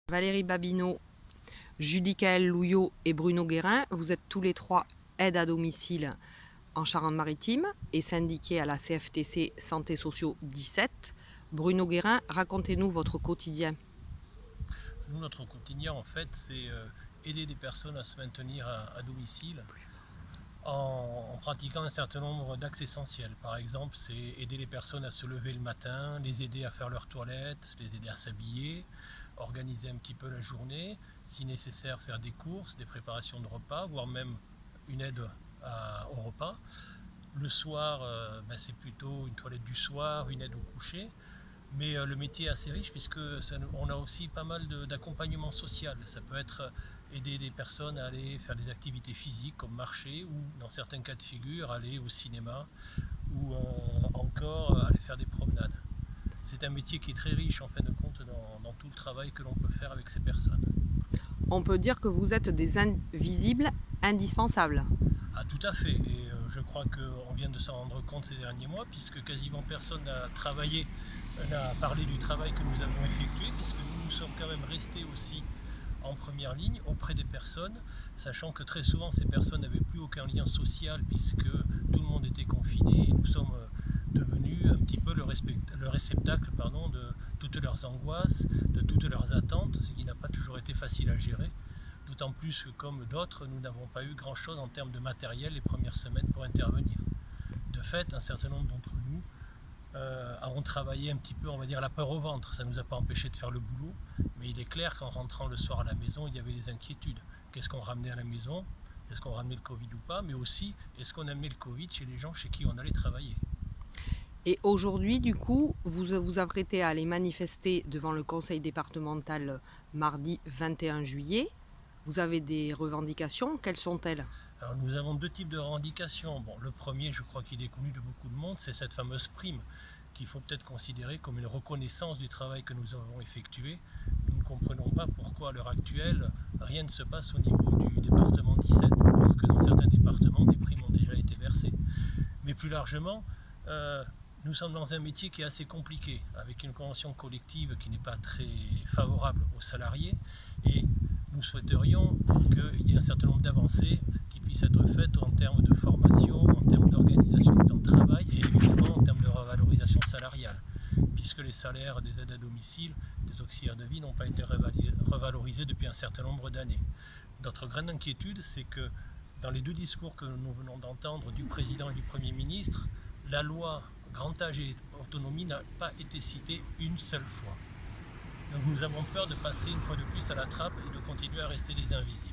Valérie Babineau, Julie-Caëlle Louillot et Bruno Guérin, vous êtes tous les trois aides à domicile en Charente-Maritime et syndiqués à la CFTC Santé Sociaux 17. Bruno Guérin, racontez-nous votre quotidien. Nous, notre quotidien, en fait, c'est aider des personnes à se maintenir à domicile en pratiquant un certain nombre d'actes essentiels. Par exemple, c'est aider les personnes à se lever le matin, les aider à faire leur toilette, les aider à s'habiller, organiser un petit peu la journée, si nécessaire faire des courses, des préparations de repas, voire même une aide au repas. Le soir, c'est plutôt une toilette du soir, une aide au coucher. Mais le métier est assez riche puisque on a aussi pas mal d'accompagnement social. Ça peut être aider des personnes à aller faire des activités physiques comme marcher ou dans certains cas de figure aller au cinéma ou encore aller faire des promenades. C'est un métier qui est très riche en fin de compte dans tout le travail que l'on peut faire avec ces personnes. On peut dire que vous êtes des invisibles indispensables. Ah, tout à fait, et je crois qu'on vient de s'en rendre compte ces derniers mois puisque quasiment personne n'a parlé du travail que nous avons effectué, puisque nous sommes quand même restés aussi en première ligne auprès des personnes, sachant que très souvent ces personnes n'avaient plus aucun lien social puisque tout le monde était confiné et nous sommes devenus un petit peu le réceptacle de toutes leurs angoisses, de toutes leurs attentes, ce qui n'a pas toujours été facile à gérer. D'autant plus que comme d'autres, nous n'avons pas eu grand chose en termes de matériel les premières semaines pour intervenir. De fait, un certain nombre d'entre nous avons travaillé un petit peu, on va dire, la peur au ventre. Ça ne nous a pas empêché de faire le boulot, mais il est clair qu'en rentrant le soir à la maison, il y avait des inquiétudes. Qu'est-ce qu'on ramenait à la maison? Est-ce qu'on ramenait le Covid ou pas? Mais aussi, est-ce qu'on amenait le Covid chez les gens chez qui on allait travailler? Et aujourd'hui, du coup, vous vous apprêtez à aller manifester devant le conseil départemental mardi 21 juillet. Vous avez des revendications, quelles sont-elles? Alors nous avons deux types de revendications. Bon, le premier, je crois qu'il est connu de beaucoup de monde, c'est cette fameuse prime qu'il faut peut-être considérer comme une reconnaissance du travail que nous avons effectué. Nous ne comprenons pas pourquoi à l'heure actuelle rien ne se passe au niveau du département 17, alors que dans certains départements des primes ont déjà été versées. Mais plus largement, nous sommes dans un métier qui est assez compliqué, avec une convention collective qui n'est pas très favorable aux salariés, et nous souhaiterions qu'il y ait un certain nombre d'avancées qui puissent être faites en termes de formation, en termes d'organisation du temps de travail et évidemment en termes de revalorisation salariale, puisque les salaires des aides à domicile, des auxiliaires de vie n'ont pas été revalorisés depuis un certain nombre d'années. Notre grande inquiétude, c'est que dans les deux discours que nous venons d'entendre du président et du Premier ministre, la loi grand âge et autonomie n'a pas été citée une seule fois. Donc nous avons peur de passer une fois de plus à la trappe et de continuer à rester des invisibles.